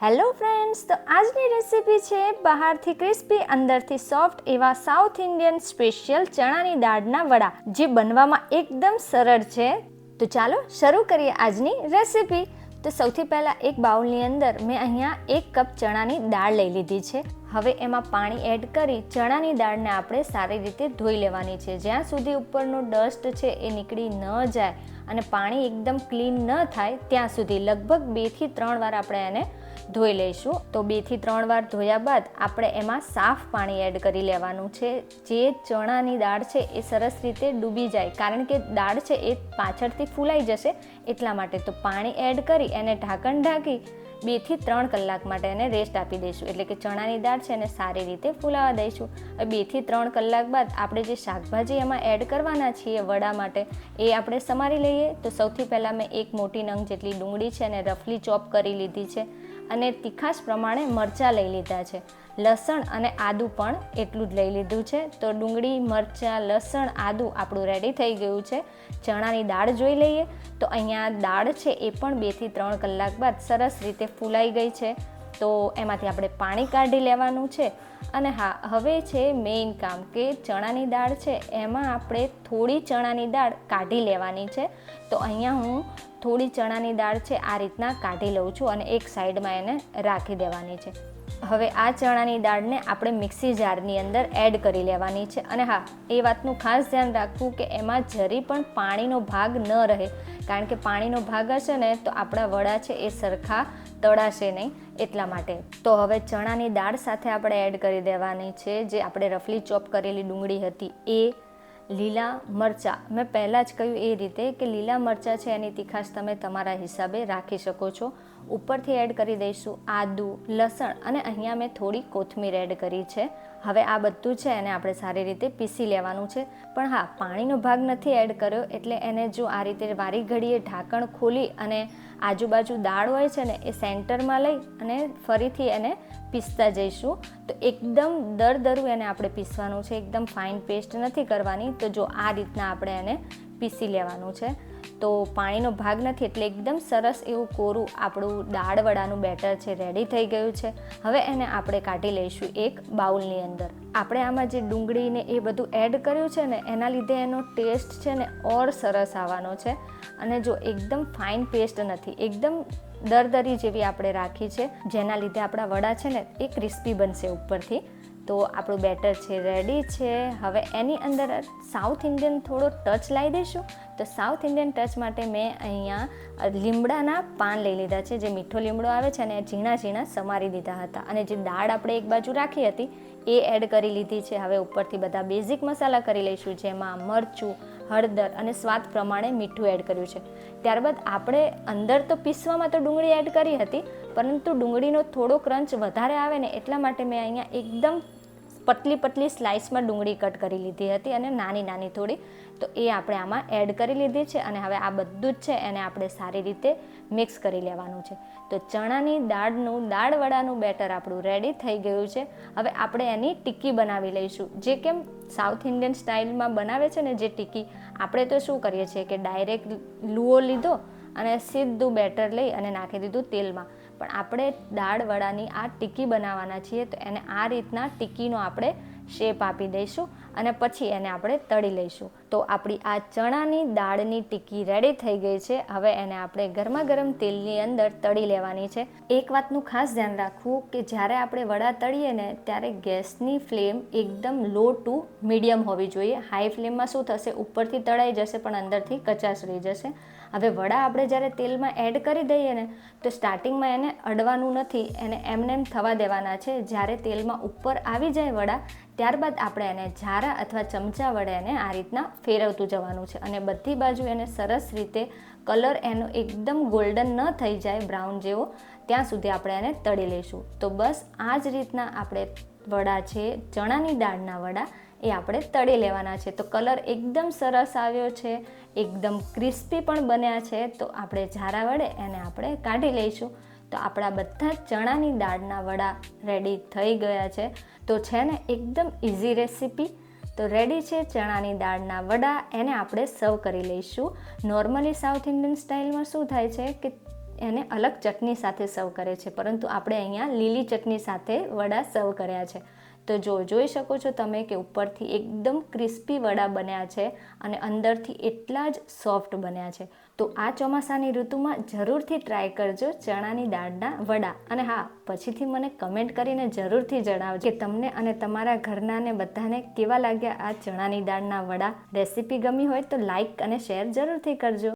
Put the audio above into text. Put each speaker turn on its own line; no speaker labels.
Hello friends, તો આજની recipe છે બહારથી ક્રિસ્પી અંદરથી સોફ્ટ એવા સાઉથ ઇન્ડિયન સ્પેશિયલ ચણાની દાળના વડા, જે બનવામાં એકદમ સરળ છે. તો ચાલો શરૂ કરીએ આજની રેસીપી. તો સૌથી પહેલાં એક બાઉલની અંદર મેં અહીંયા 1 કપ ચણાની દાળ લઈ લીધી છે. હવે એમાં પાણી એડ કરી ચણાની દાળને આપણે સારી રીતે ધોઈ લેવાની છે. જ્યાં સુધી ઉપરનો ડસ્ટ છે એ નીકળી ન જાય અને પાણી એકદમ ક્લીન ન થાય ત્યાં સુધી લગભગ 2 થી 3 વાર આપણે એને ધોઈ લઈશું. તો 2 થી 3 વાર ધોયા બાદ આપણે એમાં સાફ પાણી એડ કરી લેવાનું છે, જે ચણાની દાળ છે એ સરસ રીતે ડૂબી જાય, કારણ કે દાળ છે એ પાછળથી ફૂલાઈ જશે એટલા માટે. તો પાણી એડ કરી એને ઢાંકણ ઢાંકી 2 થી 3 કલાક માટે એને રેસ્ટ આપી દઈશું, એટલે કે ચણાની દાળ છે એને સારી રીતે ફૂલાવા દઈશું. 2 થી 3 કલાક બાદ આપણે જે શાકભાજી એમાં એડ કરવાના છીએ વડા માટે એ આપણે સમારી લઈએ. તો સૌથી પહેલાં મેં 1 મોટી નંગ જેટલી ડુંગળી છે એને રફલી ચોપ કરી લીધી છે અને તીખાશ પ્રમાણે મરચાં લઈ લીધા છે. લસણ અને આદું પણ એટલું જ લઈ લીધું છે. તો ડુંગળી, મરચાં, લસણ, આદું આપણું રેડી થઈ ગયું છે. ચણાની દાળ જોઈ લઈએ. તો અહીંયા દાળ છે એ પણ 2 થી 3 કલાક બાદ સરસ રીતે ફૂલાઈ ગઈ છે. તો એમાંથી આપણે પાણી કાઢી લેવાનું છે. અને હા, હવે છે મેઇન કામ કે ચણાની દાળ છે એમાં આપણે થોડી ચણાની દાળ કાઢી લેવાની છે. તો અહીંયા હું થોડી ચણાની દાળ છે આ રીતના કાઢી લઉં છું અને એક સાઈડમાં એને રાખી દેવાની છે. હવે આ ચણાની દાળને આપણે મિક્સી જારની અંદર એડ કરી લેવાની છે. અને હા, એ વાતનું ખાસ ધ્યાન રાખવું કે એમાં જરી પણ પાણીનો ભાગ ન રહે, કારણ કે પાણીનો ભાગ હશે ને તો આપણા વડા છે એ સરખા તળાશે નહીં, એટલા માટે. તો હવે ચણાની દાળ સાથે આપણે એડ કરી દેવાની છે જે આપણે રફલી ચોપ કરેલી ડુંગળી હતી એ, લીલા મરચાં. મેં પહેલાં જ કહ્યું એ રીતે કે લીલા મરચાં છે એની તીખાશ તમે તમારા હિસાબે રાખી શકો છો. ઉપરથી એડ કરી દઈશું આદું, લસણ અને અહીંયા મેં થોડી કોથમીર એડ કરી છે. હવે આ બધું છે એને આપણે સારી રીતે પીસી લેવાનું છે. પણ હા, પાણીનો ભાગ નથી એડ કર્યો, એટલે એને જો આ રીતે વારી ઘડીએ ઢાંકણ ખોલી અને આજુબાજુ દાળ હોય છે ને એ સેન્ટરમાં લઈ અને ફરીથી એને પીસતા જઈશું. તો એકદમ દરદરું એને આપણે પીસવાનું છે, એકદમ ફાઇન પેસ્ટ નથી કરવાની. તો જો આ રીતના આપણે એને પીસી લેવાનું છે. તો પાણીનો ભાગ નથી એટલે એકદમ સરસ એવું કોરું આપણું દાળ વડાનું બેટર છે રેડી થઈ ગયું છે. હવે એને આપણે કાઢી લઈશું એક બાઉલની અંદર. આપણે આમાં જે ડુંગળીને એ બધું એડ કર્યું છે ને એના લીધે એનો ટેસ્ટ છે ને ઓર સરસ આવવાનો છે. અને જો એકદમ ફાઇન પેસ્ટ નથી, એકદમ દરદરી જેવી આપણે રાખી છે, જેના લીધે આપણા વડા છે ને એ ક્રિસ્પી બનશે ઉપરથી. તો આપણું બેટર છે રેડી છે. હવે એની અંદર સાઉથ ઇન્ડિયન થોડો ટચ લાવી દઈશું. તો સાઉથ ઇન્ડિયન ટચ માટે મેં અહીંયા લીમડાના પાન લઈ લીધા છે, જે મીઠો લીમડો આવે છે ને ઝીણા ઝીણા સમારી દીધા હતા. અને જે દાળ આપણે એક બાજુ રાખી હતી એ એડ કરી લીધી છે. હવે ઉપરથી બધા બેઝિક મસાલા કરી લઈશું, જેમાં મરચું, હળદર અને સ્વાદ પ્રમાણે મીઠું એડ કર્યું છે. ત્યારબાદ આપણે અંદર તો પીસવામાં તો ડુંગળી એડ કરી હતી, પરંતુ ડુંગળીનો થોડો ક્રંચ વધારે આવે ને એટલા માટે મેં અહીંયા એકદમ પતલી સ્લાઇસમાં ડુંગળી કટ કરી લીધી હતી અને નાની નાની થોડી. તો એ આપણે આમાં એડ કરી લીધી છે. અને હવે આ બધું જ છે એને આપણે સારી રીતે મિક્સ કરી લેવાનું છે. તો ચણાની દાળ વડાનું બેટર આપણું રેડી થઈ ગયું છે. હવે આપણે એની ટિક્કી બનાવી લઈશું, જે કેમ સાઉથ ઇન્ડિયન સ્ટાઇલમાં બનાવે છે ને જે ટિક્કી, આપણે તો શું કરીએ છીએ કે ડાયરેક્ટ લુઓ લીધો અને સીધું બેટર લઈ અને નાખી દીધું તેલમાં. પણ આપણે દાળ વડાની આ ટિક્કી બનાવવાના છીએ, તો એને આ રીતના ટિક્કીનો આપણે શેપ આપી દઈશું અને પછી એને આપણે તળી લઈશું. તો આપણી આ ચણાની દાળની ટિક્કી રેડી થઈ ગઈ છે. હવે એને આપણે ગરમા ગરમ તેલની અંદર તળી લેવાની છે. એક વાતનું ખાસ ધ્યાન રાખવું કે જ્યારે આપણે વડા તળીએ ને ત્યારે ગેસની ફ્લેમ એકદમ લો ટુ મીડિયમ હોવી જોઈએ. હાઈ ફ્લેમમાં શું થશે, ઉપરથી તળાઈ જશે પણ અંદરથી કચાશ રહી જશે. હવે વડા આપણે જ્યારે તેલમાં એડ કરી દઈએ ને તો સ્ટાર્ટિંગમાં એને અડવાનું નથી, એને એમને થવા દેવાના છે. જ્યારે તેલમાં ઉપર આવી જાય વડા, ત્યારબાદ આપણે એને ઝારા અથવા ચમચા વડે એને આ રીતના ફેરવતું જવાનું છે. અને બધી બાજુ એને સરસ રીતે કલર એનો એકદમ ગોલ્ડન ન થઈ જાય, બ્રાઉન જેવો, ત્યાં સુધી આપણે એને તળી લઈશું. તો બસ આ જ રીતના આપણે વડા છે, ચણાની દાળના વડા એ આપણે તળી લેવાના છે. તો કલર એકદમ સરસ આવ્યો છે, એકદમ ક્રિસ્પી પણ બન્યા છે. તો આપણે ઝારા વડે એને આપણે કાઢી લઈશું. તો આપણા બધા ચણાની દાળના વડા રેડી થઈ ગયા છે. તો છે ને એકદમ ઇઝી રેસીપી. તો રેડી છે ચણાની દાળના વડા, એને આપણે સર્વ કરી લઈશું. નોર્મલી સાઉથ ઇન્ડિયન સ્ટાઇલમાં શું થાય છે કે એને અલગ ચટણી સાથે સર્વ કરે છે, પરંતુ આપણે અહીંયા લીલી ચટણી સાથે વડા સર્વ કર્યા છે. તો જોઈ શકો છો તમે કે ઉપરથી એકદમ ક્રિસ્પી વડા બન્યા છે અને અંદરથી એટલા જ સોફ્ટ બન્યા છે. તો આ ચોમાસાની ઋતુમાં જરૂરથી ટ્રાય કરજો ચણાની દાળના વડા. અને હા, પછીથી મને કમેન્ટ કરીને જરૂરથી જણાવજો કે તમને અને તમારા ઘરનાને બધાને કેવા લાગ્યા આ ચણાની દાળના વડા. રેસીપી ગમી હોય તો લાઈક અને શેર જરૂરથી કરજો.